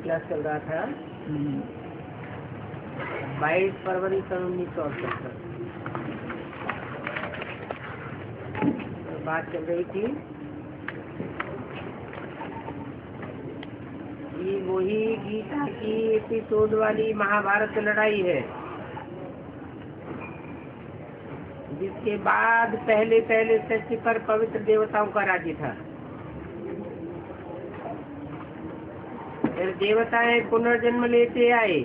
Class चल रहा था 22 फरवरी सन 1978। बात चल रही थी कि वही गीता की एपिसोड वाली महाभारत लड़ाई है, जिसके बाद पहले सृष्टि पर पवित्र देवताओं का राज्य था। फिर देवताएं पुनर्जन्म लेते आए।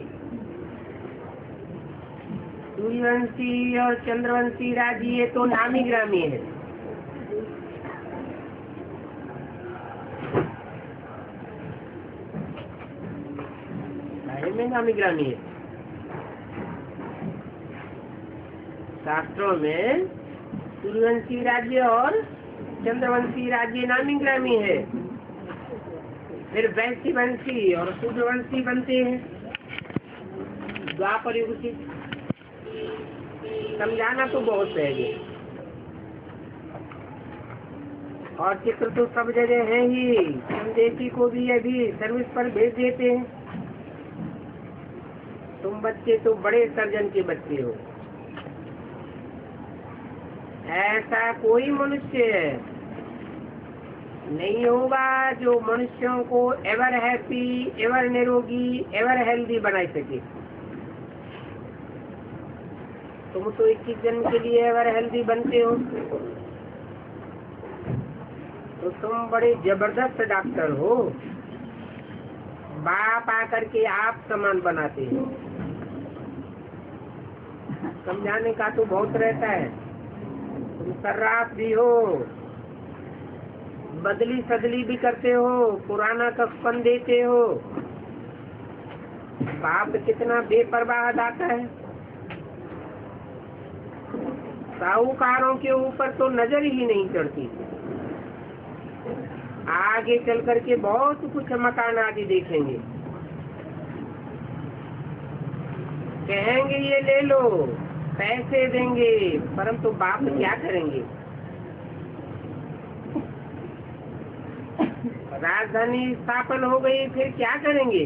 सूर्यवंशी और चंद्रवंशी राज्य ये तो नामी ग्रामी है। में नामी ग्रामी है। शास्त्रों में सूर्यवंशी राज्य और चंद्रवंशी राज्य नामी ग्रामी है। फिर वैश्यवंशी और सूर्यवंशी बनते हैं द्वापर युग से। समझाना तो बहुत सहज है और चित्र तो सब जगह है ही। संदेशी को भी अभी सर्विस पर भेज देते हैं। तुम बच्चे तो बड़े सर्जन के बच्चे हो। ऐसा कोई मनुष्य नहीं होगा जो मनुष्यों को एवर हैप्पी, एवर निरोगी, एवर हेल्दी बना सके। तुम तो 21 जन्म के लिए एवर हेल्दी बनते हो, तो तुम बड़े जबरदस्त डॉक्टर हो। बाप आकर के आप समान बनाते हो। समझाने का तो बहुत रहता है। तुम सर्राफ भी हो, बदली सदली भी करते हो, पुराना कफन देते हो। बाप कितना बेपरवाह दाता है। साहूकारों के ऊपर तो नजर ही नहीं चढ़ती। आगे चल करके बहुत कुछ मकान आदि देखेंगे, कहेंगे ये ले लो, पैसे देंगे, परंतु बाप क्या करेंगे? राजधानी स्थापन हो गई, फिर क्या करेंगे?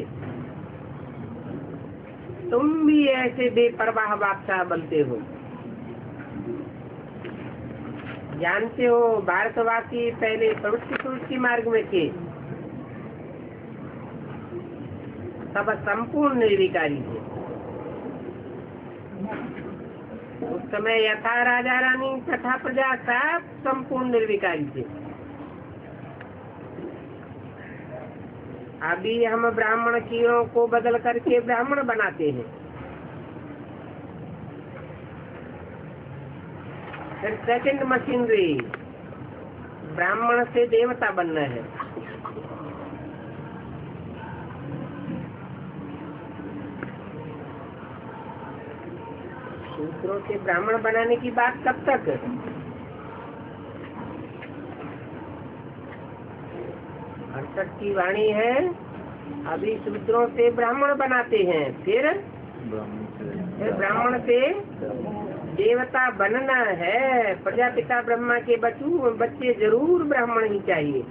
तुम भी ऐसे बेपरवाह बादशाह बनते हो। जानते हो भारतवासी पहले प्रवृत्ति मार्ग में थे, सब संपूर्ण निर्विकारी थे। उस समय यथा राजा रानी तथा प्रजा सब संपूर्ण निर्विकारी थे। अभी हम ब्राह्मण कीड़ों को बदल करके ब्राह्मण बनाते हैं। फिर सेकंड मशीनरी, ब्राह्मण से देवता बनना है। सूत्रों से ब्राह्मण बनाने की बात कब तक? अड़सठ की वाणी है, अभी सूत्रों से ब्राह्मण बनाते हैं, फिर ब्राह्मण से देवता बनना है। प्रजापिता ब्रह्मा के बच्चे जरूर ब्राह्मण ही चाहिए।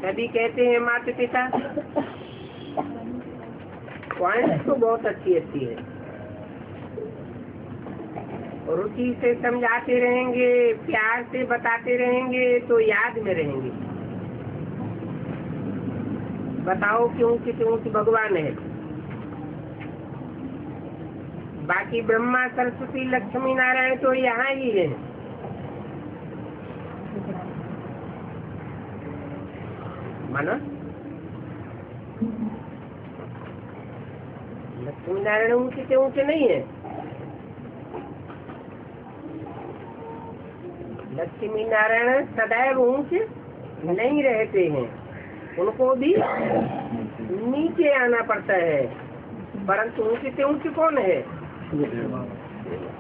कभी कहते हैं माता पिता, पॉइंट तो बहुत अच्छी है, रुचि से समझाते रहेंगे, प्यार से बताते रहेंगे तो याद में रहेंगे। बताओ क्यों कि भगवान है, बाकी ब्रह्मा सरस्वती लक्ष्मी नारायण तो यहाँ ही है। मानो लक्ष्मी नारायण ऊंचे से ऊंचे नहीं है। लक्ष्मी नारायण सदैव ऊंचे नहीं रहते हैं, उनको भी नीचे आना पड़ता है। परंतु ऊंचे से ऊंचे कौन है?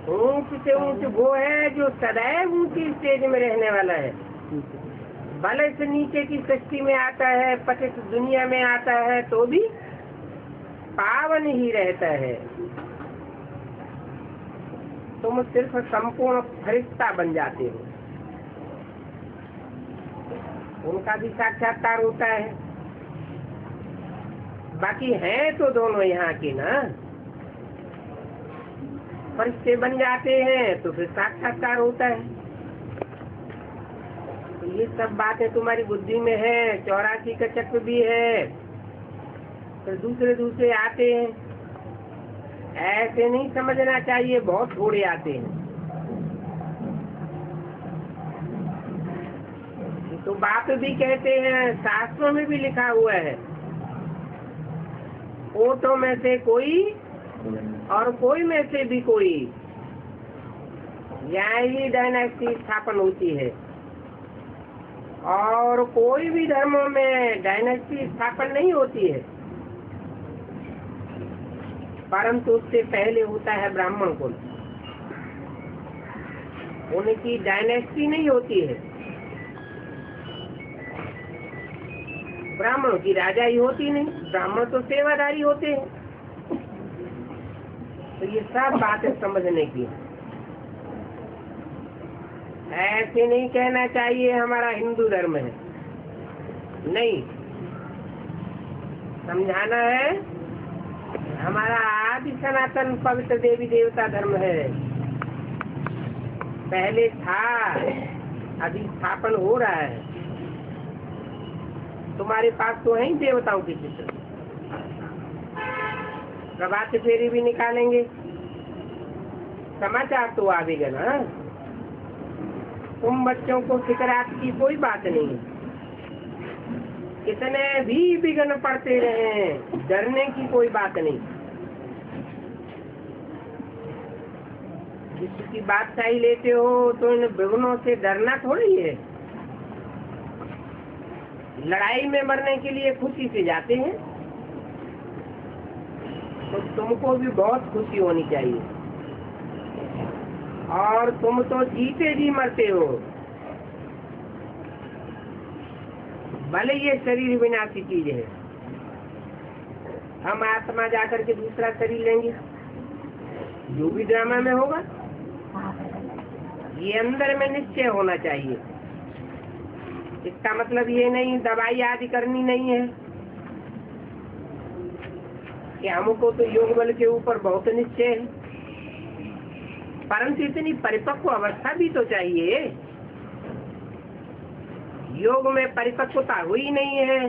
ऊंचे से ऊंचे वो है जो सदैव ऊंची स्टेज में रहने वाला है। भले से नीचे की सृष्टि में आता है, पतित दुनिया में आता है, तो भी पावन ही रहता है। तुम सिर्फ संपूर्ण फरिश्ता बन जाते हो, उनका भी साक्षात्कार होता है। बाकी है तो दोनों यहाँ के ना, फरिश्ते बन जाते हैं तो फिर साक्षात्कार होता है। तो ये सब बातें तुम्हारी बुद्धि में है। 84 का चक्र भी है, फिर दूसरे आते हैं। ऐसे नहीं समझना चाहिए, बहुत थोड़े आते हैं। तो बात भी कहते हैं, शास्त्रों में भी लिखा हुआ है, ओटों में से कोई और कोई में से भी कोई, यहाँ ही डायनेस्टी स्थापन होती है। और कोई भी धर्मों में डायनेस्टी स्थापन नहीं होती है, परंतु उससे पहले होता है ब्राह्मण कुल। उनकी डायनेस्टी नहीं होती है, ब्राह्मणों की राजा ही होती नहीं, ब्राह्मण तो सेवादारी होते हैं। तो ये सब बातें समझने की। ऐसे नहीं कहना चाहिए हमारा हिंदू धर्म है, नहीं, समझाना है। हमारा आदि सनातन पवित्र देवी देवता धर्म है। पहले था, अभी स्थापन हो रहा है। तुम्हारे पास तो है ही देवताओं के चित्र। प्रभात फेरी भी निकालेंगे, समाचार तो आवेगा ना। तुम बच्चों को शिकायत की कोई बात नहीं। कितने भी विघ्न पड़ते रहे, डरने की कोई बात नहीं। किसी की बादशाही लेते हो तो इन विघ्नों से डरना थोड़ी है। लड़ाई में मरने के लिए खुशी से जाते हैं, तो तुमको भी बहुत खुशी होनी चाहिए। और तुम तो जीते जी मरते हो। भले ये शरीर विनाशी चीज है, हम आत्मा जाकर के दूसरा शरीर लेंगे, जो भी ड्रामा में होगा। ये अंदर में निश्चय होना चाहिए। इसका मतलब ये नहीं दवाई आदि करनी नहीं है कि हमको तो योग बल के ऊपर बहुत निश्चय है, परंतु इतनी परिपक्व अवस्था भी तो चाहिए। योग में परिपक्वता हुई नहीं है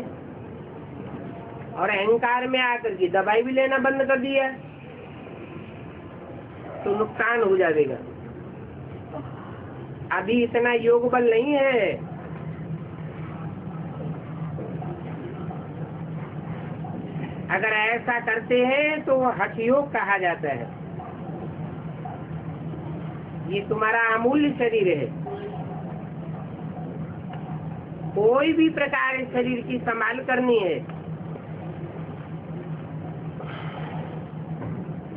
और अहंकार में आकर के दवाई भी लेना बंद कर दिया तो नुकसान हो जाएगा। अभी इतना योग बल नहीं है। अगर ऐसा करते हैं तो वो हठ योग कहा जाता है। ये तुम्हारा अमूल्य शरीर है। कोई भी प्रकार इस शरीर की संभाल करनी है,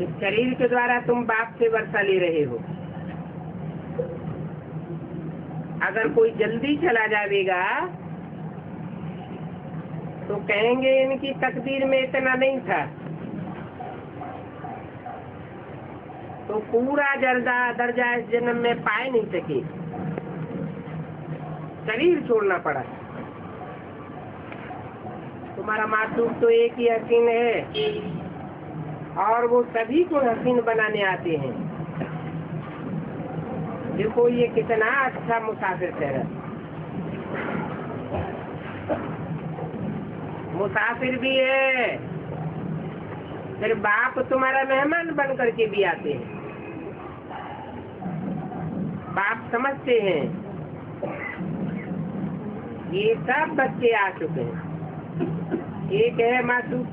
इस शरीर के द्वारा तुम बाप से वर्षा ले रहे हो। अगर कोई जल्दी चला जाएगा तो कहेंगे इनकी तकदीर में इतना नहीं था, तो पूरा दर्जा इस जन्म में पाए नहीं सके, शरीर छोड़ना पड़ा। तुम्हारा मासूम तो एक ही हसीन है और वो सभी को हसीन बनाने आते हैं। देखो ये कितना अच्छा मुसाफिर ठहरा। मुसाफिर भी है, फिर बाप तुम्हारा मेहमान बन करके भी आते हैं। बाप समझते हैं ये सब बच्चे आ चुके हैं। एक है मासूम,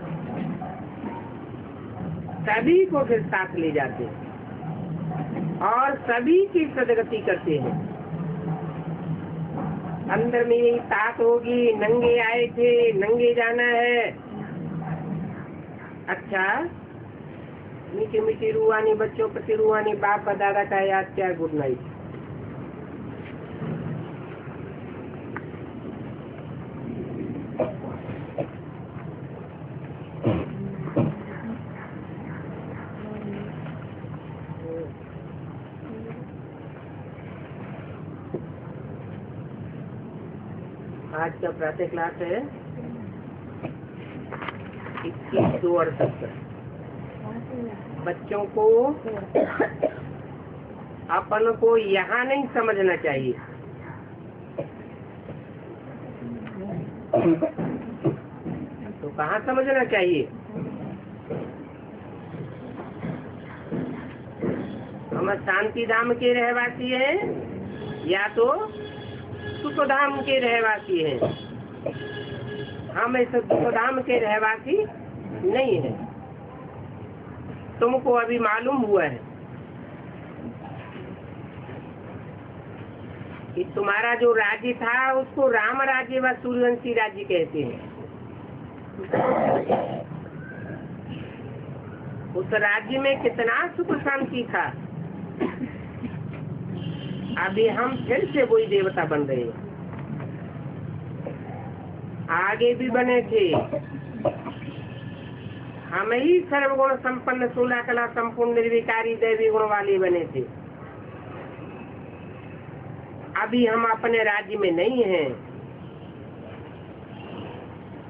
सभी को फिर साथ ले जाते हैं और सभी की सदगति करते हैं। अंदर में यही तात होगी, नंगे आए थे, नंगे जाना है। अच्छा, मीठी मीठी रूहानी बच्चों प्रति रूहानी बाप का दादा का याद क्या। Good night. आज का प्रातः क्लास है 21/2/68। बच्चों को अपन को यहाँ नहीं समझना चाहिए। तो कहाँ समझना चाहिए? हम शांति धाम के रहवासी हैं या तो सुख धाम के रहवासी हैं। हम इस सुख धाम के रहवासी नहीं है। तुमको अभी मालूम हुआ है कि तुम्हारा जो राज्य था उसको राम राज्य व सूर्यवंशी राज्य कहते हैं। उस राज्य में कितना सुख शांति था। अभी हम फिर से वही देवता बन रहे हैं। आगे भी बने थे, हम ही सर्वगुण संपन्न 16 कला संपूर्ण निर्विकारी दैवी गुण वाले बने थे। अभी हम अपने राज्य में नहीं हैं।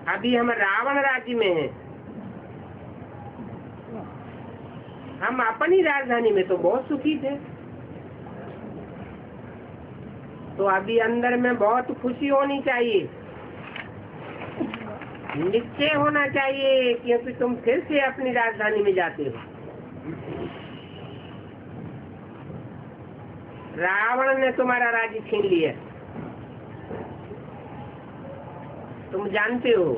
अभी हम रावण राज्य में हैं। हम अपनी राजधानी में तो बहुत सुखी थे, तो अभी अंदर में बहुत खुशी होनी चाहिए, निश्चय होना चाहिए, क्योंकि तुम फिर से अपनी राजधानी में जाते हो। रावण ने तुम्हारा राज्य छीन लिया, तुम जानते हो।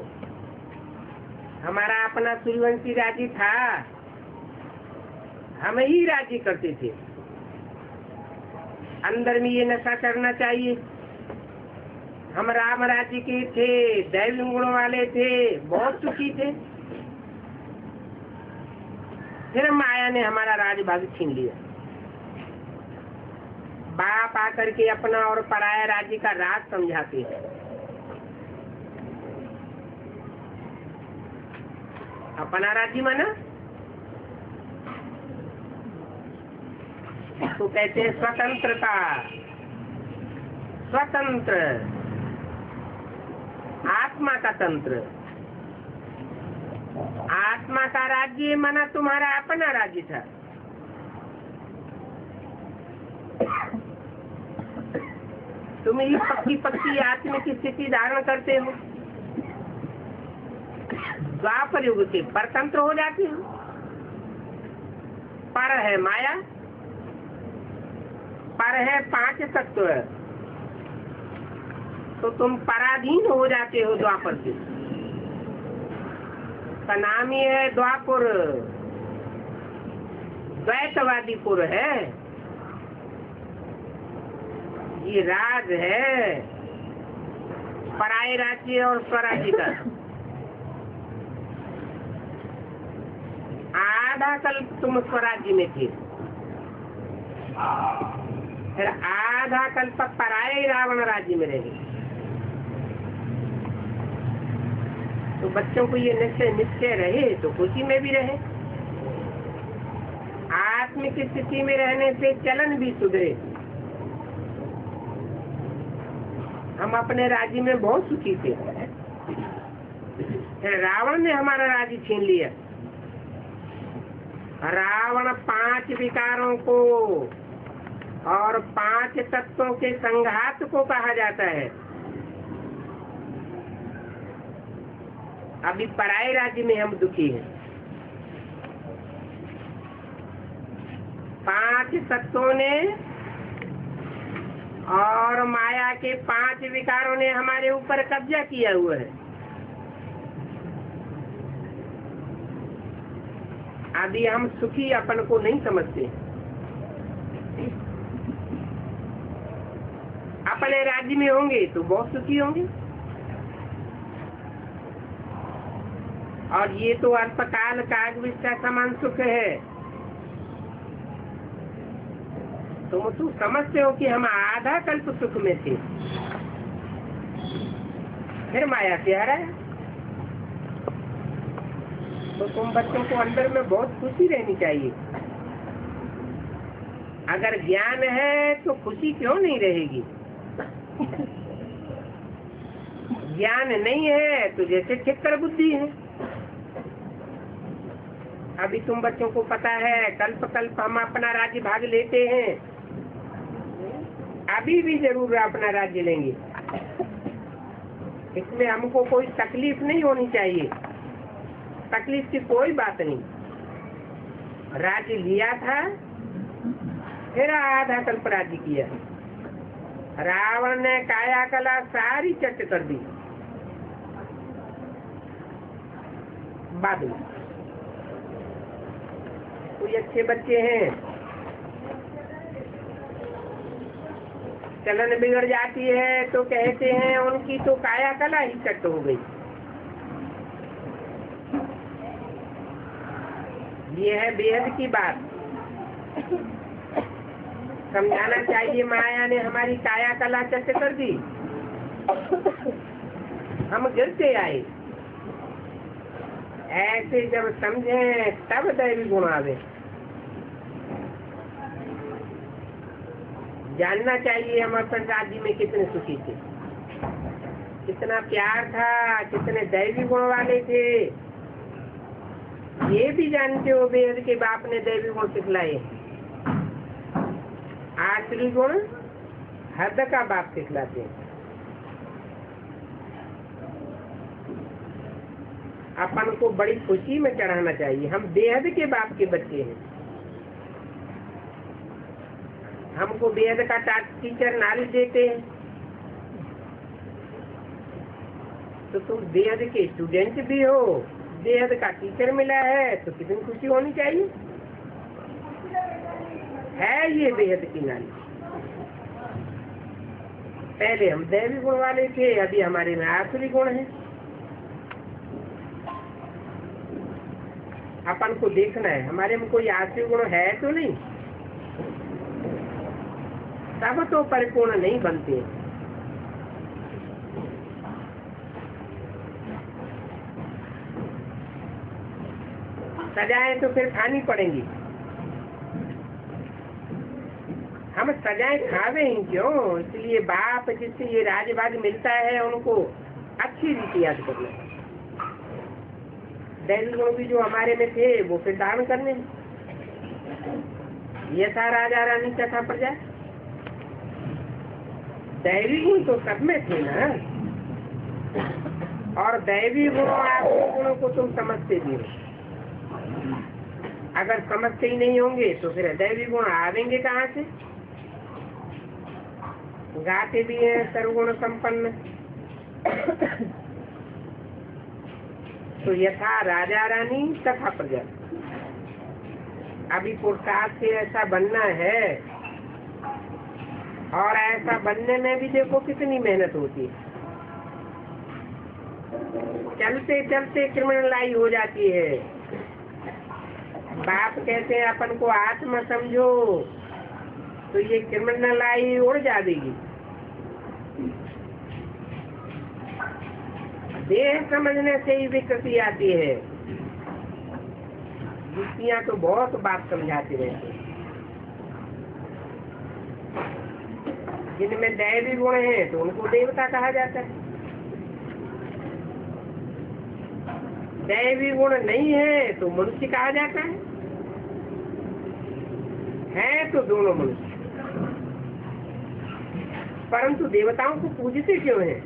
हमारा अपना सूर्यवंशी राज्य था, हम ही राज्य करते थे। अंदर में ये नशा करना चाहिए। हम राम राज्य के थे, दैवी गुणों वाले थे, बहुत सुखी थे। फिर माया ने हमारा राजभाग छीन लिया। बाप आकर के अपना और पराया राज्य का राज समझाते हैं। अपना राज्य माना तो कहते हैं स्वतंत्रता, स्वतंत्र, आत्मा का तंत्र। आत्मा का राज्य माना तुम्हारा अपना राज्य था। तुम ही पक्की पक्की आत्मिक स्थिति धारण करते हो। द्वापर युग से परतंत्र हो जाते हो। पर है माया, पर है पांच तत्व, तो तुम पराधीन हो जाते हो द्वापर से। का नाम ही है द्वापुर, द्वैतवादी पुर है। ये राज है पराये राज्य और स्वराज्य का। आधा कल्प तुम स्वराज्य में थे, फिर आधा कल्प पराये रावण राज्य में रहे। तो बच्चों को ये निश्चय रहे तो खुशी में भी रहे। आत्मिक स्थिति में रहने से चलन भी सुधरे। हम अपने राज्य में बहुत सुखी थे, फिर रावण ने हमारा राज्य छीन लिया। रावण पांच विकारों को और पांच तत्वों के संघात को कहा जाता है। अभी पराये राज्य में हम दुखी हैं। पांच तत्वों ने और माया के पांच विकारों ने हमारे ऊपर कब्जा किया हुआ है। अभी हम सुखी अपन को नहीं समझते। अपने राज्य में होंगे तो बहुत सुखी होंगे, और ये तो अल्पकाल कागविष का समान सुख है। तुम तो समझते हो कि हम आधा कल्प सुख में थे, फिर माया से हराया। तो तुम बच्चों को अंदर में बहुत खुशी रहनी चाहिए। अगर ज्ञान है तो खुशी क्यों नहीं रहेगी? ज्ञान नहीं है तो जैसे ठिक्कर बुद्धि है। अभी तुम बच्चों को पता है कल्प कल्प हम अपना राज्य भाग लेते हैं, अभी भी जरूर अपना राज्य लेंगे। इसमें हमको कोई तकलीफ नहीं होनी चाहिए, तकलीफ की कोई बात नहीं। राज्य लिया था, फिर आधा कल्प राज्य किया। रावण ने काया कला सारी चट कर दी। बादल कोई अच्छे बच्चे हैं, चलन बिगड़ जाती है तो कहते हैं उनकी तो काया कला ही चट हो गई। ये है बेहद की बात। समझाना चाहिए माया ने हमारी काया कला चट कर दी, हम गिरते आए। ऐसे जब समझे तब दैवी गुण आवे। जानना चाहिए हम अपने राज्य में कितने सुखी थे। कितना प्यार था, कितने दैवी गुण वाले थे, ये भी जानते हो। बेहद के बाप ने दैवी गुण सिखलाए। आसुरी गुण हद का बाप सिखलाते हैं। अपन को बड़ी खुशी में चढ़ाना चाहिए, हम बेहद के बाप के बच्चे हैं। हमको बेहद का टीचर नॉलेज देते हैं, तो तुम बेहद के स्टूडेंट भी हो, बेहद का टीचर मिला है, तो कितनी खुशी होनी चाहिए। है ये बेहद की नॉलेज। पहले हम दैवी गुण वाले थे, अभी हमारे में आसुरी गुण है। अपन को देखना है हमारे में कोई आसुरी गुण है तो नहीं। सब तो परिपूर्ण नहीं बनते। सजाएं तो फिर खानी पड़ेंगी। हम सजाएं खावे ही क्यों? इसलिए बाप जिससे ये राजभाग मिलता है उनको अच्छी रीति याद करना है। दैवी गुण भी जो हमारे में थे वो फिर दान करने। यथा राजा रानी तथा प्रजा, दैवी गुण तो सब में थे ना। और दैवी गुणों को तुम समझते भी हो। अगर समझते ही नहीं होंगे तो फिर दैवी गुण आवेंगे कहाँ से? गाते भी हैं सर्वगुण संपन्न। तो यथा राजा रानी तथा प्रजा, अभी पुरुषार्थ से ऐसा बनना है। और ऐसा बनने में भी देखो कितनी मेहनत होती है। चलते चलते क्रिमिनलाई हो जाती है। बाप कहते हैं अपन को आत्मा समझो, तो ये क्रिमिनलाई उड़ जाएगी। देह समझने से ही विकृति आती है। युक्तियाँ तो बहुत बात समझाते रहते हैं। जिनमें दैवी गुण है तो उनको देवता कहा जाता है। दैवी गुण नहीं है तो मनुष्य कहा जाता है तो दोनों मनुष्य। परंतु देवताओं को पूजते क्यों हैं?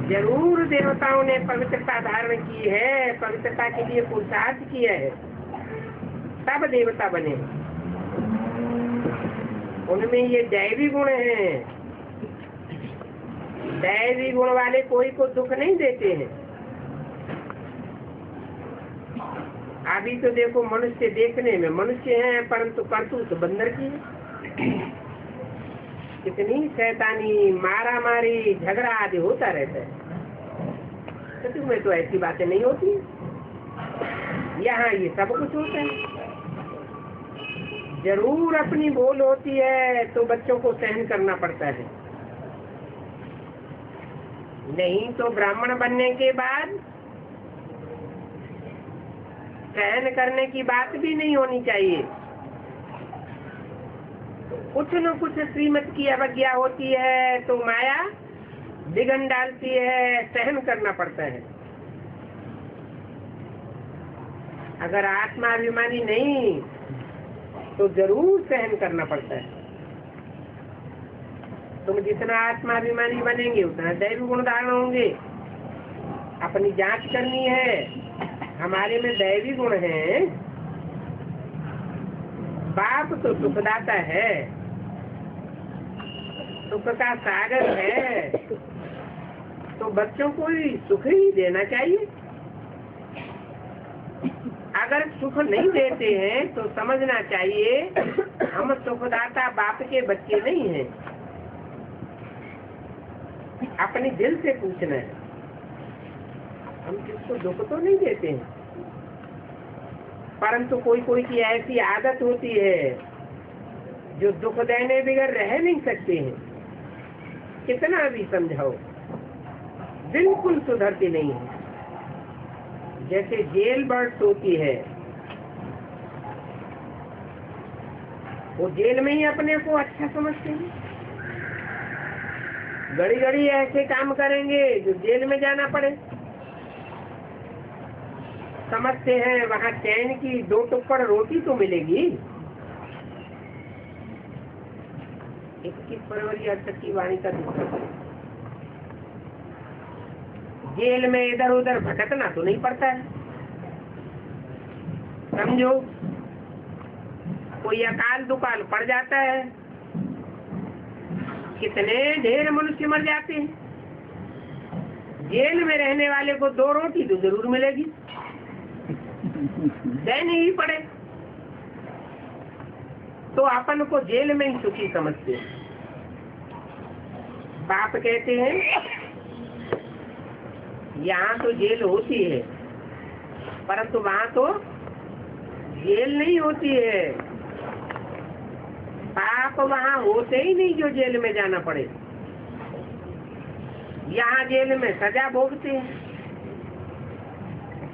जरूर देवताओं ने पवित्रता धारण की है, पवित्रता के लिए पुरुषार्थ किया है, तब देवता बने। उनमें ये दैवी गुण हैं। दैवी गुण वाले कोई को दुख नहीं देते हैं। अभी तो देखो मनुष्य देखने में मनुष्य हैं, परंतु करतूत बंदर की है। कितनी शैतानी, मारा मारी, झगड़ा आदि होता रहता है। सच में तो ऐसी बातें नहीं होती। यहाँ ये सब कुछ होता है। जरूर अपनी बोल होती है तो बच्चों को सहन करना पड़ता है। नहीं तो ब्राह्मण बनने के बाद सहन करने की बात भी नहीं होनी चाहिए। कुछ न कुछ श्रीमत की अवज्ञा होती है तो माया बिगन डालती है, सहन करना पड़ता है। अगर आत्माभिमानी नहीं तो जरूर सहन करना पड़ता है। तुम जितना आत्माभिमानी बनेंगे उतना दैवी गुण धारण होंगे। अपनी जांच करनी है, हमारे में दैवी गुण है। बाप तो सुखदाता है, सुख का सागर है, तो बच्चों को ही सुख ही देना चाहिए। अगर सुख नहीं देते हैं तो समझना चाहिए हम सुखदाता बाप के बच्चे नहीं हैं। अपने दिल से पूछना है, हम किसको दुख तो नहीं देते हैं, परंतु कोई कोई की ऐसी आदत होती है जो दुख देने बगैर रह नहीं सकते हैं। कितना भी समझाओ बिल्कुल सुधरती नहीं है। जैसे जेल बर्ड्स होती है, वो जेल में ही अपने को अच्छा समझते हैं। घड़ी घड़ी ऐसे काम करेंगे जो जेल में जाना पड़े। समझते हैं वहाँ चैन की 2 टुकड़ रोटी तो मिलेगी। 21 फरवरी 68 की वाणी का दूसरा पद। जेल में इधर उधर भटकना तो नहीं पड़ता है। समझो कोई अकाल दुकाल पड़ जाता है, कितने ढेर मनुष्य मर जाते हैं। जेल में रहने वाले को 2 रोटी तो जरूर मिलेगी, देनी ही पड़े। तो अपन को जेल में ही सुखी समझते हैं। बाप कहते हैं यहाँ तो जेल होती है, परंतु वहाँ तो जेल नहीं होती है। पाप वहाँ होते ही नहीं जो जेल में जाना पड़े। यहाँ जेल में सजा भोगते हैं।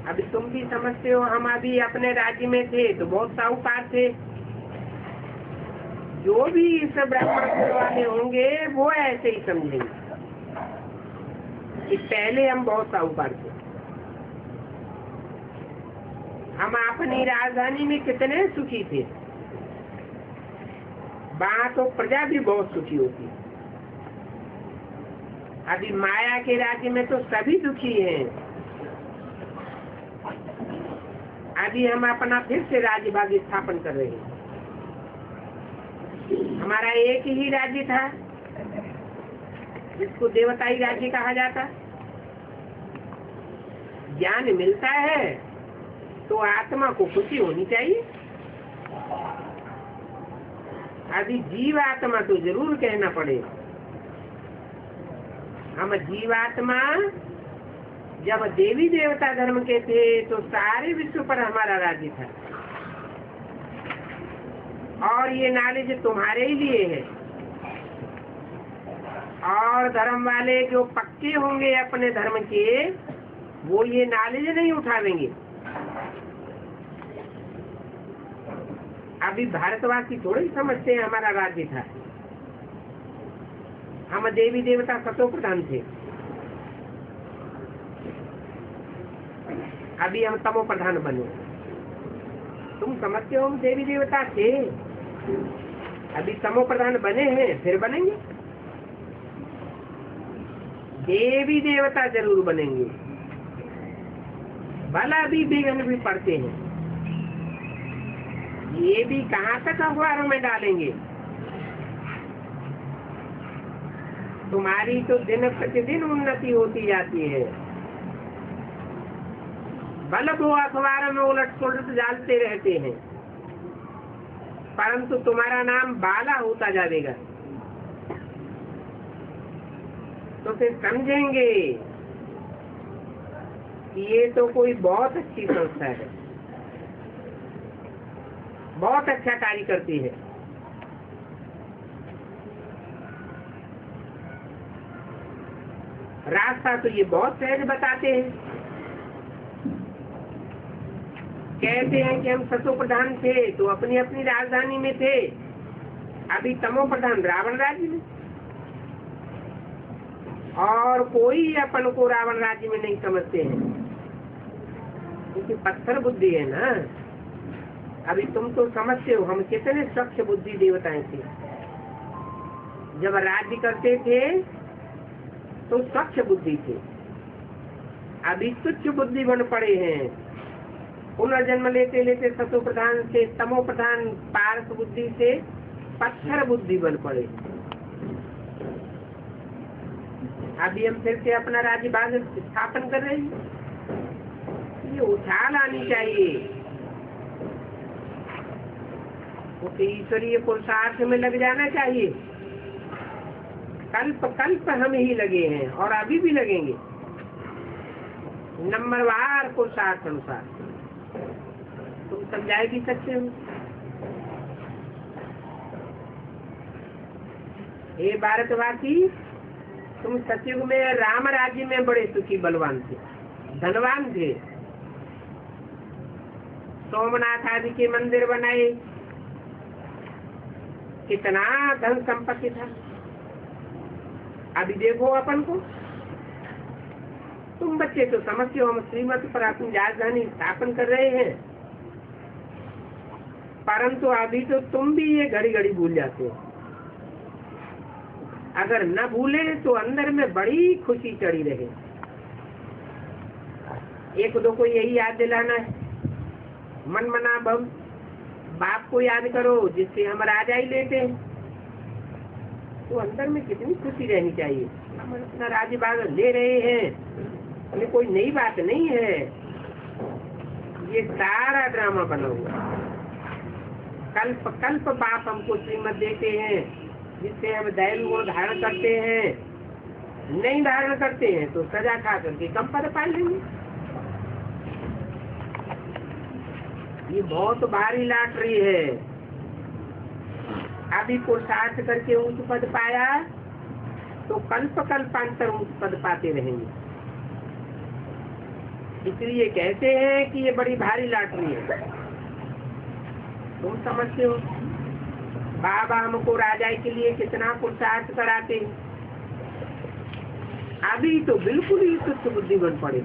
अभी तुम भी समझते हो, हम अभी अपने राज्य में थे तो बहुत साहूकार थे। जो भी इस ब्राह्मण कुल वाले होंगे वो ऐसे ही समझेंगे कि पहले हम बहुत साहूकार थे। हम अपनी राजधानी में कितने सुखी थे। वहाँ तो प्रजा भी बहुत सुखी होती है। अभी माया के राज्य में तो सभी दुखी हैं। अभी हम अपना फिर से राज्य भाग्य स्थापन कर रहे हैं। हमारा एक ही राज्य था जिसको देवताई राज्य कहा जाता। ज्ञान मिलता है तो आत्मा को खुशी होनी चाहिए। अभी जीवात्मा तो जरूर कहना पड़ेगा। हम जीवात्मा जब देवी देवता धर्म के थे तो सारे विश्व पर हमारा राज्य था। और ये नॉलेज तुम्हारे ही लिए है। और धर्म वाले जो पक्के होंगे अपने धर्म के, वो ये नॉलेज नहीं उठावेंगे। अभी भारतवासी थोड़े ही समझते हैं हमारा राज्य था। हम देवी देवता सतो प्रधान थे। अभी हम तमो प्रधान बने। तुम समझते हो हम देवी देवता थे, अभी तमो प्रधान बने हैं, फिर बनेंगे। देवी देवता जरूर बनेंगे। भला भी विघ्न भी पड़ते हैं, ये भी कहाँ तक अखबारों में डालेंगे। तुम्हारी तो दिन प्रतिदिन उन्नति होती जाती है। भले वो अखबारों में उलट पुलट डालते रहते हैं, परंतु तुम्हारा नाम बाला होता जाएगा। तो फिर समझेंगे कि ये तो कोई बहुत अच्छी संस्था है, बहुत अच्छा कार्य करती है। रास्ता तो ये बहुत सहज बताते हैं। कहते हैं कि हम सतो प्रधान थे तो अपनी अपनी राजधानी में थे, अभी तमो प्रधान रावण राज्य में। और कोई अपन को रावण राज्य में नहीं समझते हैं, क्योंकि पत्थर बुद्धि है ना। अभी तुम तो समझते हो हम कितने स्वच्छ बुद्धि देवताएं थे। जब राज्य करते थे तो स्वच्छ बुद्धि थे, अभी तुच्छ बुद्धि बन पड़े हैं। पुनर्जन्म लेते लेते सतो प्रधान से तमो प्रधान पारस बुद्धि से पत्थर बुद्धि बन पड़े। अभी हम फिर से अपना राज्य भाग्य स्थापन कर रहे हैं। ये उछाल आनी चाहिए, उसे ईश्वरीय पुरुषार्थ में लग जाना चाहिए। कल्प कल्प हम ही लगे हैं और अभी भी लगेंगे, नंबरवार पुरुषार्थ अनुसार। तुम समझाए भी सकते हो। हे भारतवासी, तुम सतयुग में राम राज्य में बड़े सुखी बलवान थे, धनवान थे। सोमनाथ आदि के मंदिर बनाए, कितना धन संपत्ति था। अभी देखो अपन को, तुम बच्चे तो समझते हो हम श्रीमत पर अपनी राजधानी स्थापन कर रहे हैं, परंतु अभी तो तुम भी ये घड़ी घड़ी भूल जाते हो। अगर न भूले तो अंदर में बड़ी खुशी चढ़ी रहे। एक दो को यही याद दिलाना है, मन मना भव बाप को याद करो जिससे हम राजा ही लेते हैं, तो अंदर में कितनी खुशी रहनी चाहिए। हम अपना राज्य भाग ले रहे हैं, ये कोई नई बात नहीं है, ये सारा ड्रामा बना हुआ। कल्प कल्प बाप हमको श्रीमत देते हैं जिससे हम दैव गुण धारण करते हैं, नहीं धारण करते हैं तो सजा खा करके कम पद पा लेंगे। ये बहुत भारी लॉटरी है। अभी पुरुषार्थ करके ऊंच पद पाया तो कल्प कल्पांतर ऊंच पद पाते रहेंगे। इसलिए कहते हैं कि ये बड़ी भारी लॉटरी है। तुम समझते हो बाबा हमको राजा के लिए कितना पुरुषार्थ कराते हैं, अभी तो बिल्कुल ही तुच्छ बुद्धि बन पड़े,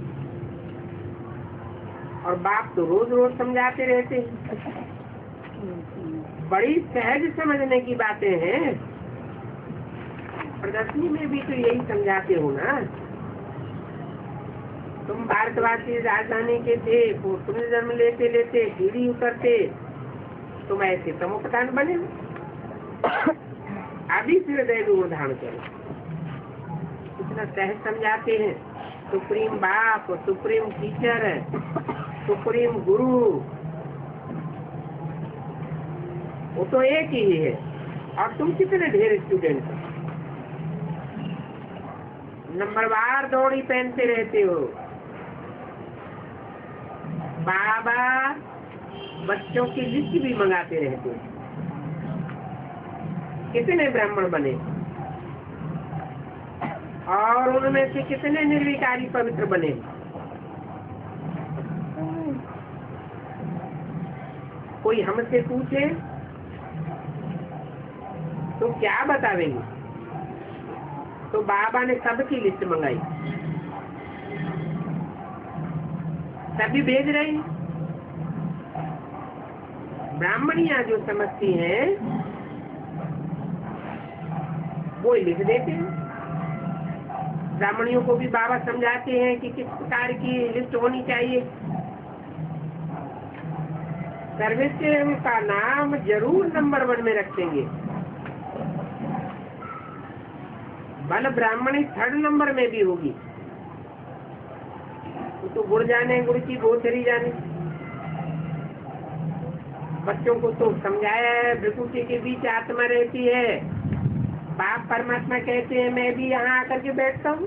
और बाप तो रोज रोज समझाते रहते हैं। बड़ी सहज समझने की बातें हैं। प्रदर्शनी में भी तो यही समझाते हो ना। तुम भारतवासी राजधानी के थे, पुण्य जन्म लेते लेते सीढ़ी उतरते, तुम ऐसे तमोप्रधान बने। अभी फिर दैव धारण करो, इतना सहज समझाते हैं। सुप्रीम बाप, सुप्रीम टीचर, सुप्रीम गुरु वो तो एक ही है, और तुम कितने ढेर स्टूडेंट हो, नंबरवार दौड़ी पहनते रहते हो। बाबा बच्चों की लिस्ट भी मंगाते रहते हो। कितने ब्राह्मण बने और उनमें से कितने निर्विकारी पवित्र बने। कोई हमसे पूछे तो क्या बतावेंगे? तो बाबा ने सबकी लिस्ट मंगाई, सभी भेज रहे हैं। ब्राह्मणियां जो समझती हैं वो लिख देते हैं। ब्राह्मणियों को भी बाबा समझाते हैं कि किस प्रकार की लिस्ट होनी चाहिए। सर्वोच्च का नाम जरूर नंबर 1 में रखेंगे। बल ब्राह्मणी 3rd नंबर में भी होगी। तो गुड़ जाने गुड़ की गोचरी जाने। बच्चों को तो समझाया है विभूति के बीच आत्मा रहती है। बाप परमात्मा कहते हैं मैं भी यहाँ आकर के बैठता हूँ,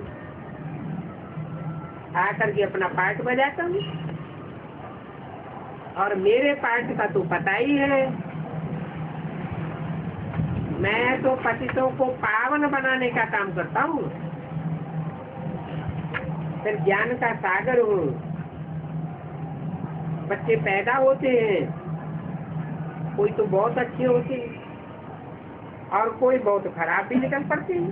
आकर के अपना पाठ बजाता हूँ, और मेरे पाठ का तो पता ही है। मैं तो पतितों को पावन बनाने का काम करता हूँ, फिर ज्ञान का सागर हूँ। बच्चे पैदा होते हैं, कोई तो बहुत अच्छे होते हैं और कोई बहुत खराब भी निकल पड़ते हैं।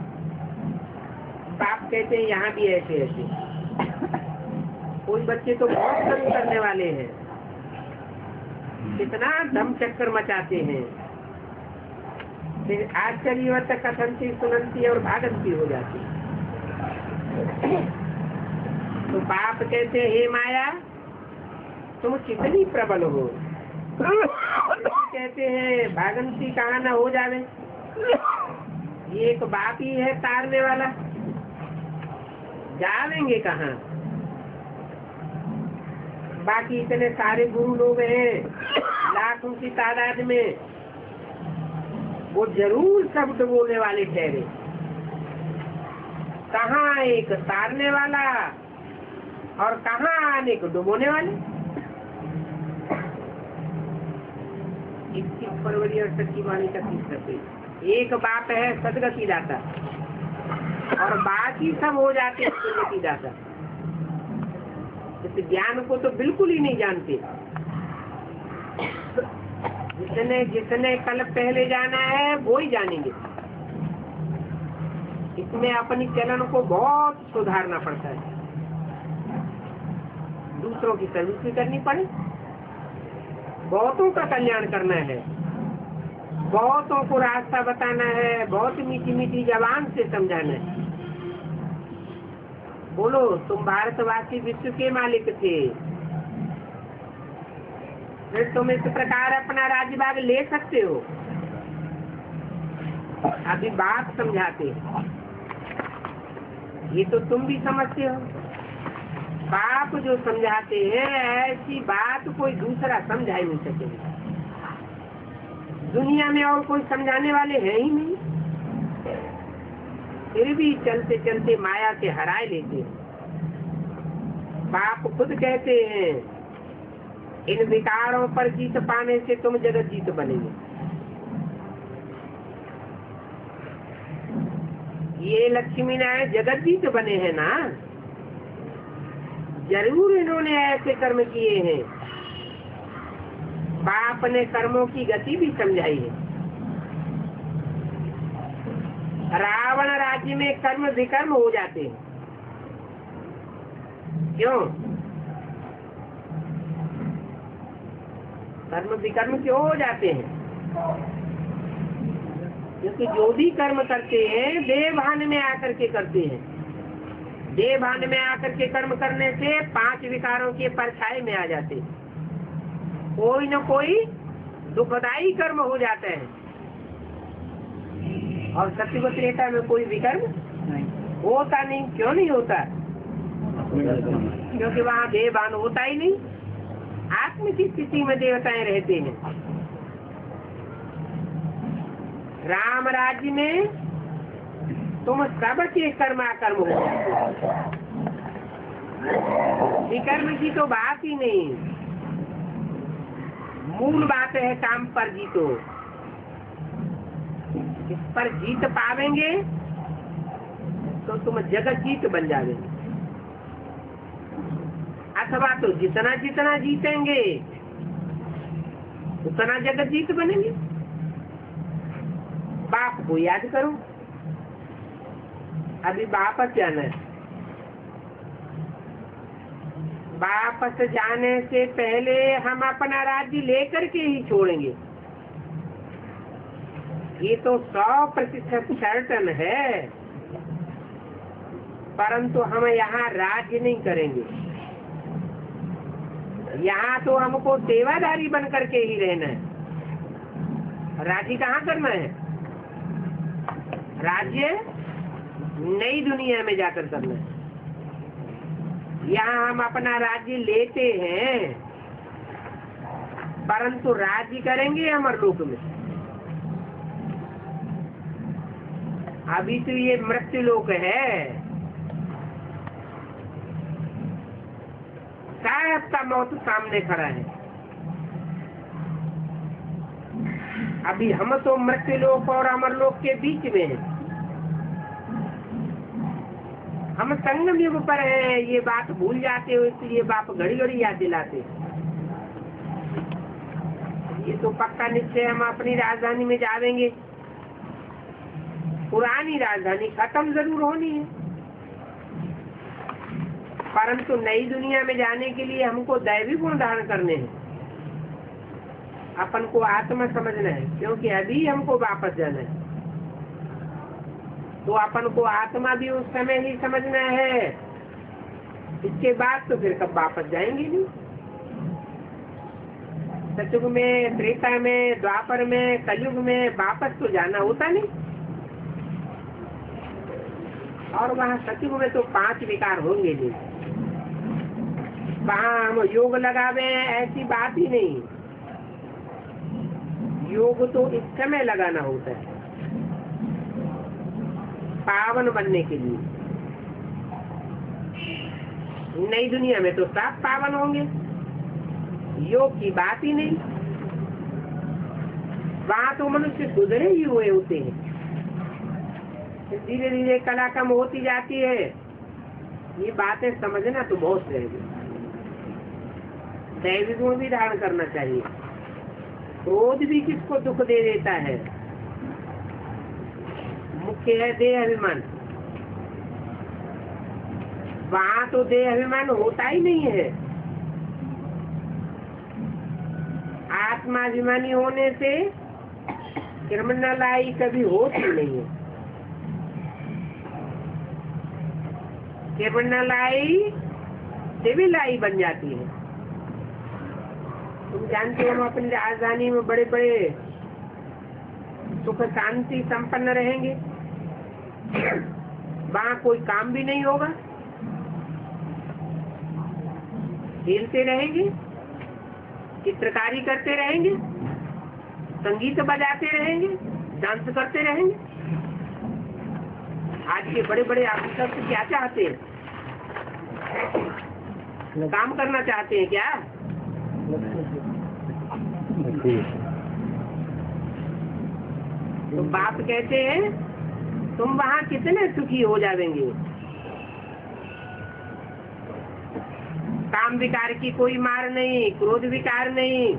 बाप कहते हैं यहाँ भी ऐसे ऐसे। कोई बच्चे तो बहुत तंग करने वाले हैं, कितना धम चक्कर मचाते हैं, फिर आश्चर्यवत कथनती सुनंती और भागंती हो जाती। तो बाप कहते हैं हे माया तुम कितनी प्रबल हो। कहते हैं भागंती कहाँ न हो जावे, ये एक बाप ही है तारने वाला, जावेंगे कहाँ। बाकी इतने सारे गुरु लोग हैं लाखों की तादाद में, वो जरूर सब डुबोने वाले ठहरे। कहाँ एक तारने वाला और कहाँ आने को डुबोने वाले। 21 फरवरी 68 की वाणी का 30 एक बाप है सदगति दाता, और बाकी सब हो जाते हैं सदगति दाता। इस ज्ञान को तो बिल्कुल ही नहीं जानते। जिसने कल पहले जाना है वो ही जानेंगे। इसमें अपनी चलन को बहुत सुधारना पड़ता है, दूसरों की सर्विस भी करनी पड़े, बहुतों का कल्याण करना है, बहुतों को रास्ता बताना है, बहुत मीठी मीठी जबान से समझाना है। बोलो, तुम भारतवासी विश्व के मालिक थे, फिर तुम इस प्रकार अपना राज्य भाग ले सकते हो। अभी बात समझाते, ये तो तुम भी समझते हो। बाप जो समझाते हैं ऐसी बात कोई दूसरा समझा ही नहीं सकेगा। दुनिया में और कोई समझाने वाले हैं ही नहीं, फिर भी चलते चलते माया से हराए लेते हैं। बाप खुद कहते हैं, इन विकारों पर जीत पाने से तुम जगत जीत बनेंगे। ये लक्ष्मी नारायण जगत जीत बने हैं ना, जरूर इन्होंने ऐसे कर्म किए हैं। बाप ने कर्मों की गति भी समझाई है। रावण राज्य में कर्म विकर्म हो जाते हैं, क्यों? कर्म विकर्म क्यों हो जाते हैं? क्योंकि जो भी कर्म करते हैं देवभान में आकर के करते हैं। देवभान में आकर के कर्म करने से 5 विकारों के परछाई में आ जाते हैं। कोई न कोई दुखदायी कर्म हो जाता है, और सत्युग त्रेता में कोई विकर्म होता नहीं। क्यों नहीं होता? क्योंकि वहाँ देवभान होता ही नहीं, आत्म की स्थिति में देवताएं रहते हैं। राम राज्य में तुम सबके कर्माकर्म हो जाते हो, विकर्म की तो बात ही नहीं। मूल बात है काम पर जीतो। इस पर जीत पावेंगे तो तुम जगत जीत बन जाओगे, अथवा तो जितना जितना जीतेंगे उतना जगत जीत बनेंगे। बाप को याद करो, अभी वापस जाना है। वापस जाने से पहले हम अपना राज्य लेकर के ही छोड़ेंगे, ये तो 100% सर्टन है। परंतु हम यहाँ राज्य नहीं करेंगे, यहाँ तो हमको सेवादारी बन करके ही रहना है। राज्य कहाँ करना है? राज्य नई दुनिया में जाकर करना है। यहाँ हम अपना राज्य लेते हैं, परंतु राज्य करेंगे अमरलोक में। अभी तो ये मृत्यु लोक है, साहब का मौत सामने खड़ा है। अभी हम तो मृत्यु लोक और अमरलोक के बीच में हैं। हम संगम युग पर हैं, ये बात भूल जाते हो, इसलिए बाप घड़ी घड़ी याद दिलाते। ये तो पक्का निश्चय हम अपनी राजधानी में जाएंगे। पुरानी राजधानी खत्म जरूर होनी है, परंतु नई दुनिया में जाने के लिए हमको दैवी गुण धारण करने हैं। अपन को आत्मा समझना है, क्योंकि अभी हमको वापस जाना है। तो अपन को आत्मा भी उस समय ही समझना है, इसके बाद तो फिर कब वापस जाएंगे नहीं। सतयुग में, त्रेता में, द्वापर में, कलयुग में वापस तो जाना होता नहीं। और वहाँ सतयुग में तो 5 विकार होंगे नहीं। वहाँ हम योग लगावे ऐसी बात ही नहीं, योग तो इस समय लगाना होता है पावन बनने के लिए। नई दुनिया में तो सब पावन होंगे, योग की बात ही नहीं। वहाँ तो मनुष्य सुधरे ही हुए होते हैं। धीरे धीरे कला कम होती जाती है। ये बातें समझना तो बहुत रहेगी। दैवी गुण भी धारण करना चाहिए। क्रोध भी किसको दुख दे देता है? मुख्य है देह अभिमान। वहाँ तो देह अभिमान होता ही नहीं है। आत्माभिमानी होने से क्रिमिनलाई कभी होती नहीं है। क्रिमिनलाई सिविलाई बन जाती है। तुम जानते हो हम अपनी राजधानी में बड़े बड़े सुख शांति संपन्न रहेंगे, वहाँ कोई काम भी नहीं होगा, खेलते रहेंगे, चित्रकारी करते रहेंगे, संगीत बजाते रहेंगे, डांस करते रहेंगे। आज के बड़े बड़े ऑफिसर से क्या चाहते हैं? काम करना चाहते हैं क्या? तो बाप कहते हैं तुम वहाँ कितने सुखी हो जाएंगे। काम विकार की कोई मार नहीं, क्रोध विकार नहीं,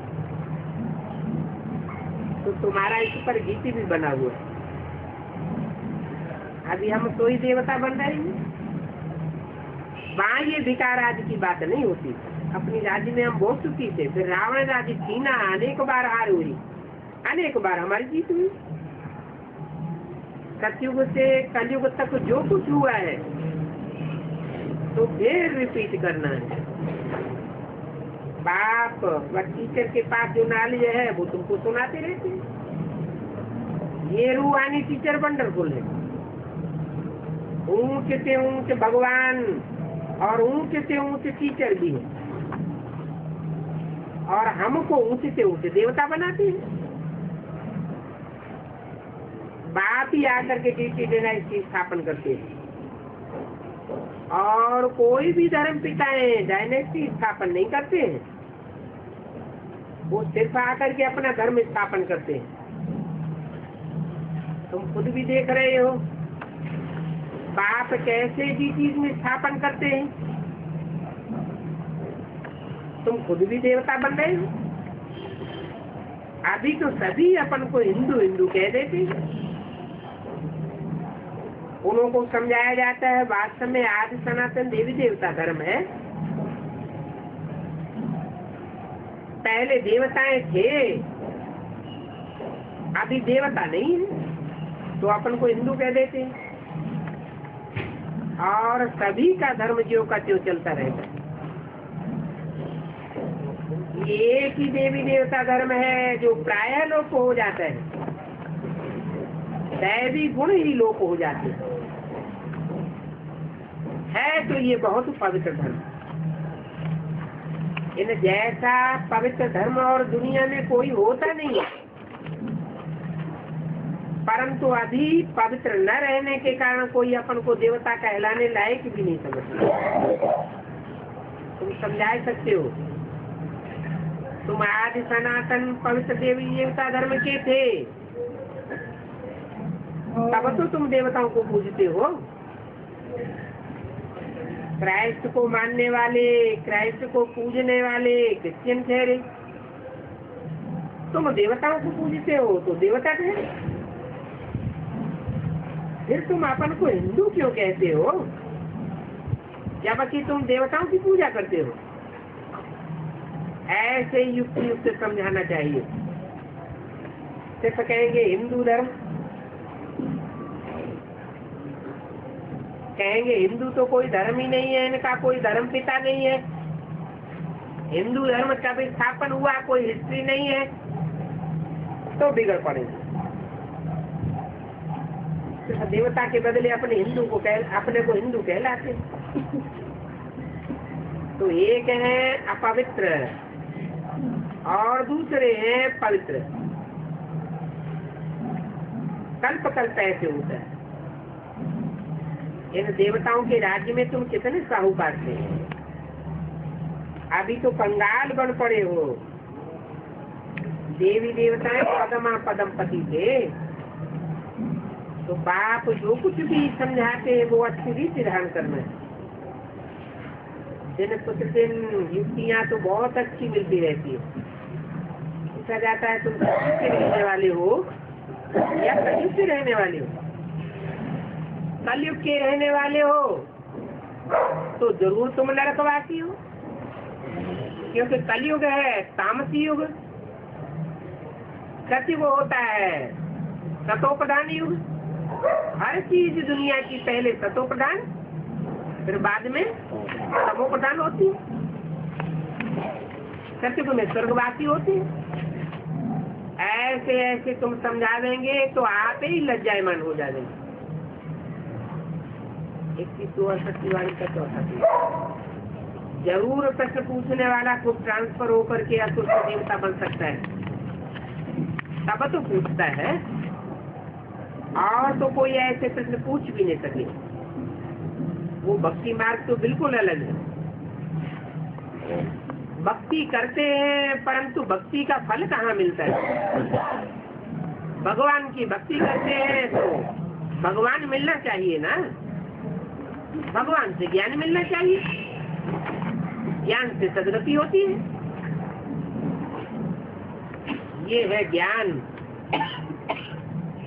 तो तुम्हारा इस पर गीति भी बना हुआ है। अभी हम तो ही देवता बन रहे हैं। वहाँ ये विकार आदि की बात नहीं होती। अपनी राज्य में हम बहुत सुखी थे, फिर रावण राज्य छीना, अनेक बार हार हुई, अनेक बार हमारी जीत हुई। सतयुग से कलयुग तक जो कुछ हुआ है तो फिर रिपीट करना है। बाप व टीचर के पास जो नॉलेज है वो तुमको सुनाते रहते हैं। ये रूहानी टीचर वंडरफुल है। ऊंच से ऊंच भगवान और ऊंच से ऊंच टीचर भी है, और हमको ऊंचे से ऊंचे देवता बनाते हैं। बाप ही आकर के ड्यूटी देना इसकी स्थापन करते हैं। और कोई भी धर्म पिताएं डायनेस्टी स्थापन नहीं करते हैं, वो सिर्फ आकर के अपना धर्म स्थापन करते हैं। तुम खुद भी देख रहे हो बाप कैसे भी चीज में स्थापन करते हैं। तुम खुद भी देवता बन रहे हो। अभी तो सभी अपन को हिंदू हिंदू कह देते हैं। उन्हों को समझाया जाता है वास्तव में आदि सनातन देवी देवता धर्म है। पहले देवताएं थे, अभी देवता नहीं है, तो अपन को हिंदू कह देते हैं। और सभी का धर्म ज्यों का त्यों चलता रहता है। एक ही देवी देवता धर्म है जो प्रायः लोप हो जाता है, दैवी गुण ही लोप हो जाते है। तो ये बहुत पवित्र धर्म, इन जैसा पवित्र धर्म और दुनिया में कोई होता नहीं है। परंतु अभी पवित्र न रहने के कारण कोई अपन को देवता कहलाने लायक भी नहीं समझता। तुम समझा सकते हो, तुम आदि सनातन पवित्र देवी देवता धर्म के थे, तब तो तुम देवताओं को पूजते हो। क्राइस्ट को मानने वाले, क्राइस्ट को पूजने वाले क्रिश्चियन ठहरे, तुम देवताओं को पूजते हो तो देवता ठहरे। फिर तुम अपन को हिंदू क्यों कहते हो जबकि तुम देवताओं की पूजा करते हो? ऐसे युक्ति युक्त समझाना चाहिए। सिर्फ कहेंगे हिंदू धर्म, कहेंगे हिंदू तो कोई धर्म ही नहीं है, इनका कोई धर्म पिता नहीं है, हिंदू धर्म कब स्थापन हुआ कोई हिस्ट्री नहीं है, तो बिगड़ पड़ेगी। देवता के बदले अपने को हिंदू कहलाते। तो एक है अपवित्र और दूसरे हैं पवित्र। कल्प कल्प ऐसे होता है। इन देवताओं के राज्य में तुम कितने साहूकार थे, अभी तो कंगाल बन पड़े हो। देवी देवताएं पदमा पदम पति थे, तो बाप जो कुछ भी समझाते हैं वो अच्छी रीति धारण करना है। दिन प्रतिदिन युक्तियाँ तो बहुत अच्छी मिलती रहती है। पूछा जाता है तुम कलयुग के रहने वाले हो या कलयुग से रहने वाले हो? कलयुग के रहने वाले हो तो जरूर तुम नरकवासी हो, क्योंकि कलयुग है तामसी युग, सतयुग होता है सतोप्रधान युग। हर चीज दुनिया की पहले सतोप्रधान फिर बाद में तमोप्रधान होती है। सतयुग में स्वर्गवासी होते हैं। ऐसे ऐसे तुम समझा देंगे तो आते ही लज्जायमान हो जाएंगे। 21 वाणी का चौथा जरूर प्रश्न पूछने वाला खुद ट्रांसफर होकर के असुर देवता बन सकता है, तब तो पूछता है, और तो कोई ऐसे प्रश्न पूछ भी नहीं सके। वो भक्ति मार्ग तो बिल्कुल अलग है। भक्ति करते हैं परंतु भक्ति का फल कहाँ मिलता है? भगवान की भक्ति करते हैं तो भगवान मिलना चाहिए ना, भगवान से ज्ञान मिलना चाहिए, ज्ञान से सदगति होती है। ये है ज्ञान।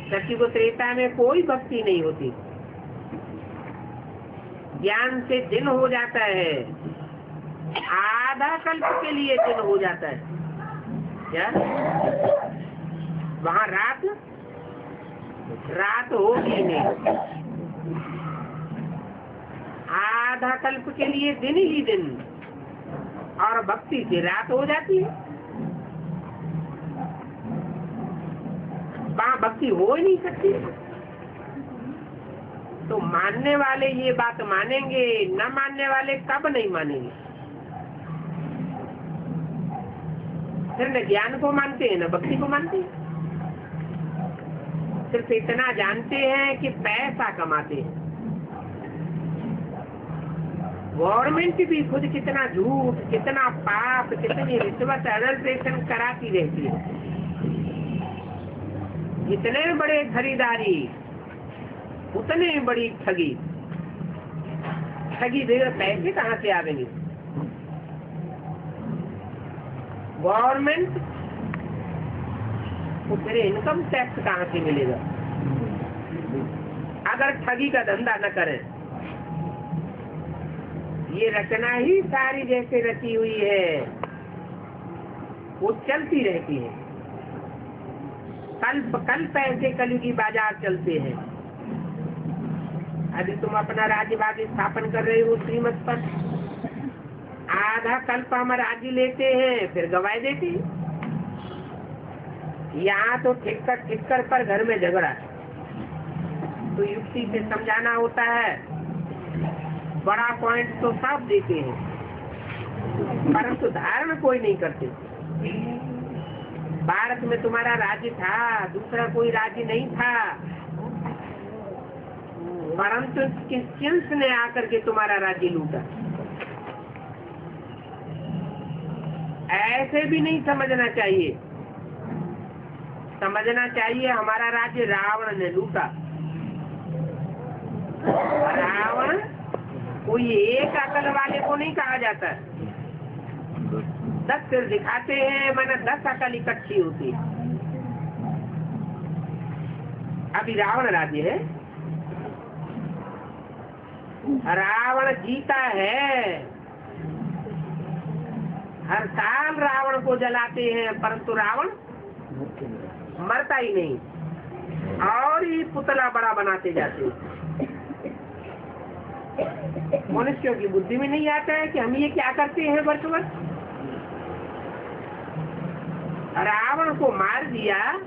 सतयुग त्रेता में कोई भक्ति नहीं होती, ज्ञान से दिन हो जाता है, आधा कल्प के लिए दिन हो जाता है। क्या वहाँ रात होगी नहीं, आधा कल्प के लिए दिन ही दिन, और भक्ति से रात हो जाती है। वहाँ भक्ति हो ही नहीं सकती। तो मानने वाले ये बात मानेंगे, न मानने वाले कब नहीं मानेंगे। फिर न ज्ञान को मानते हैं न भक्ति को मानते हैं, सिर्फ इतना जानते हैं कि पैसा कमाते हैं। गवर्नमेंट भी खुद कितना झूठ, कितना पाप, कितनी रिश्वत अडल्ट्रेशन कराती रहती है। जितने बड़े खरीदारी उतने बड़ी ठगी। ठगी देकर पैसे कहाँ से आवेंगे? गवर्नमेंट को फिर इनकम टैक्स कहाँ से मिलेगा अगर ठगी का धंधा न करें? ये रचना ही सारी जैसे रची हुई है वो चलती रहती है। कल्प ऐसे कलयुगी बाजार चलते हैं। अभी तुम अपना राज्यभाग स्थापन कर रहे हो श्रीमत पर, आधा कल्प हम राज्य लेते हैं फिर गवाए देते हैं। यहाँ तो ठिक्कर पर घर में झगड़ा, तो युक्ति से समझाना होता है। बड़ा पॉइंट तो सब देते हैं परंतु धारण कोई नहीं करते। भारत में तुम्हारा राज्य था, दूसरा कोई राज्य नहीं था, परंतु क्रिश्चियंस ने आकर के तुम्हारा राज्य लूटा। ऐसे भी नहीं समझना चाहिए। समझना चाहिए हमारा राज्य रावण ने लूटा। रावण कोई एक अकल वाले को नहीं कहा जाता। 10 सिर दिखाते हैं माना 10 अकल इकट्ठी होती। अभी रावण राज्य है, रावण जीता है। हर साल रावण को जलाते हैं परंतु रावण मरता ही नहीं, और ही पुतला बड़ा बनाते जाते हैं। मनुष्यों की बुद्धि में नहीं आता है कि हम ये क्या करते हैं वर्ष वर्ष। रावण को मार दिया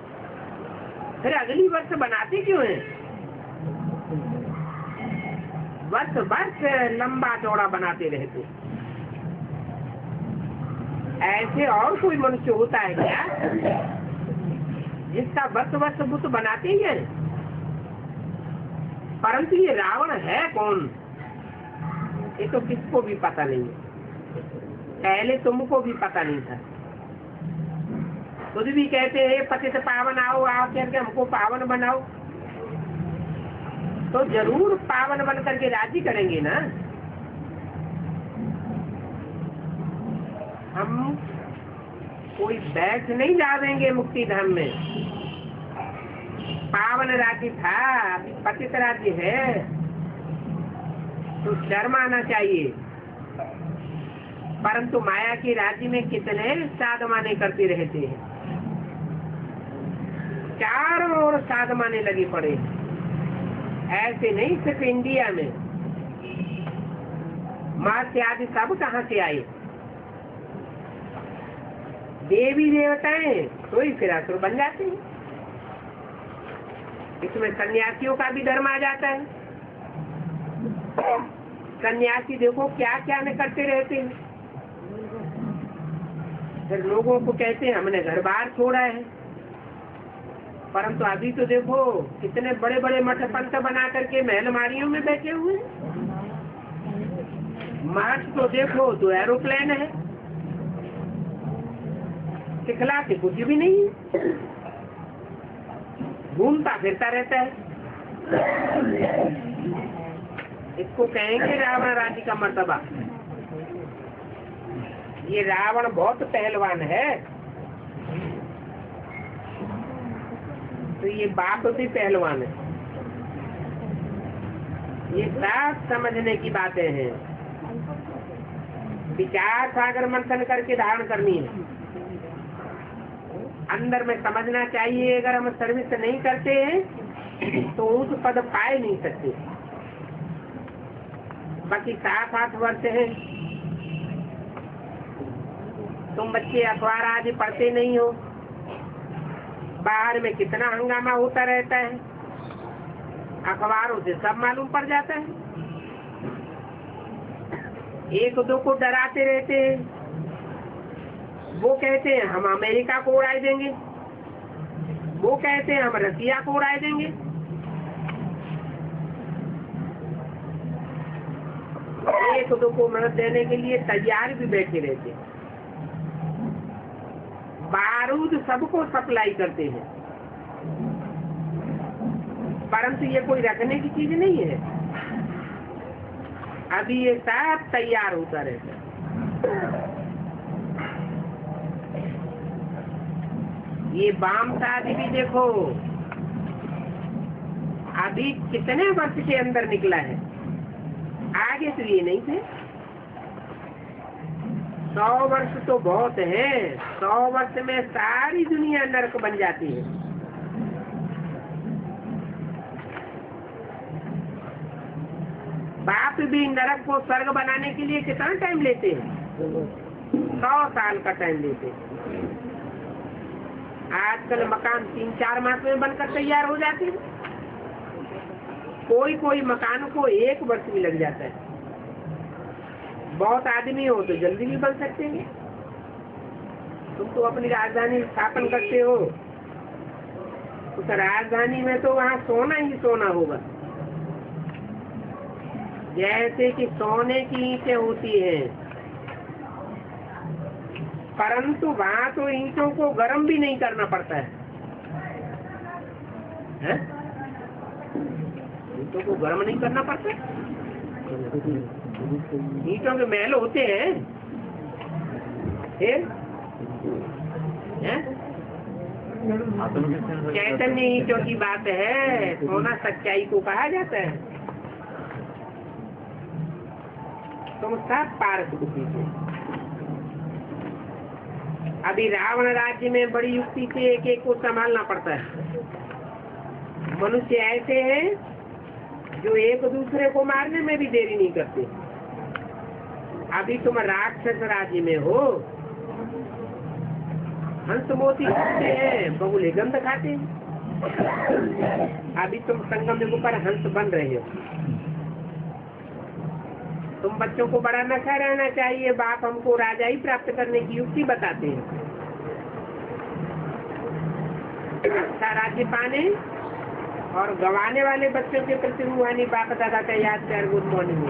फिर अगली वर्ष बनाते क्यों हैं? वर्ष वर्ष लंबा चौड़ा बनाते रहते। ऐसे और कोई मनुष्य होता है क्या जिसका वर्ष वर्ष बुत बनाते ही है? परंतु ये रावण है कौन ये तो किसको भी पता नहीं है। पहले तुमको भी पता नहीं था। खुद भी कहते हैं पतित पावन आओ करके हमको पावन बनाओ, तो जरूर पावन बन करके राजी करेंगे ना। हम कोई बैठ नहीं जा देंगे मुक्ति धाम में। पावन राज्य था, अभी पतित राज्य है। तो शर्म आना चाहिए। परंतु माया के राज्य में कितने साधमाने करते रहते हैं, चारों ओर साधमाने लगे पड़े। ऐसे नहीं सिर्फ इंडिया में, मत्स्य आदि सब कहाँ से आए? देवी देवताएं तो ही फिर असुर बन जाते हैं। इसमें सन्यासियों का भी धर्म आ जाता है। सन्यासी देखो क्या क्या न करते रहते हैं, फिर लोगों को कहते हैं हमने घर बार छोड़ा है। परंतु अभी तो देखो कितने बड़े बड़े मठ पंथ बना करके महलमारियों में बैठे हुए हैं। मठ तो देखो तो एरोप्लेन है, सिखलाते कुछ भी नहीं है, घूमता फिरता रहता है। इसको कहेंगे रावण राज्य का मर्तबा। ये रावण बहुत पहलवान है, तो ये बाप भी पहलवान है। ये सब समझने की बातें हैं, विचार सागर मंथन करके धारण करनी है। अंदर में समझना चाहिए, अगर हम सर्विस नहीं करते हैं तो उस पद पाए नहीं सकते। बाकी 7-8 वर्ष है, तुम बच्चे अखबार आदि पढ़ते नहीं हो, बाहर में कितना हंगामा होता रहता है, अखबारों से सब मालूम पड़ जाता है। एक दो को डराते रहते हैं, वो कहते हैं हम अमेरिका को उड़ा देंगे, वो कहते हैं हम रसिया को उड़ा देंगे। एक दो को मदद देने के लिए तैयार भी बैठे रहते हैं। बारूद सबको सप्लाई करते हैं, परंतु ये कोई रखने की चीज नहीं है। अभी ये सब तैयार होता रहता है। ये बाम शादी भी देखो अभी कितने वर्ष के अंदर निकला है, आगे तो ये नहीं थे। 100 वर्ष तो बहुत है, 100 वर्ष में सारी दुनिया नरक बन जाती है। बाप भी नरक को स्वर्ग बनाने के लिए कितना टाइम लेते हैं? 100 साल का टाइम लेते हैं। आजकल मकान 3-4 मास में बनकर तैयार हो जाते हैं, कोई मकान को 1 वर्ष भी लग जाता है। बहुत आदमी हो तो जल्दी भी बन सकते हैं। तुम तो अपनी राजधानी स्थापन करते हो, उस राजधानी में तो वहाँ सोना ही सोना होगा। जैसे कि सोने की ईंटें होती हैं, परंतु वहाँ तो ईंटों को गर्म भी नहीं करना पड़ता है, ईंटों को गर्म नहीं करना पड़ता। ईंटों के महल होते हैं, फिर चैतन्य ईंटों की बात है। सोना सच्चाई को कहा जाता है। तुम सब पारस को पीछे। अभी रावण राज्य में बड़ी युक्ति से एक एक को संभालना पड़ता है। मनुष्य ऐसे हैं जो एक दूसरे को मारने में भी देरी नहीं करते। अभी तुम राक्षस राज्य में हो, हंस मोती खाते हैं, बगुले गंध खाते हैं। अभी तुम संगम युग पर हंस बन रहे हो। तुम बच्चों को बड़ा नशा रहना चाहिए, बाप हमको राजाई प्राप्त करने की युक्ति बताते हैं। अच्छा राज्य पाने और गंवाने वाले बच्चों के प्रति रूहानी बाप दादा का याद प्यार गुड मॉर्निंग।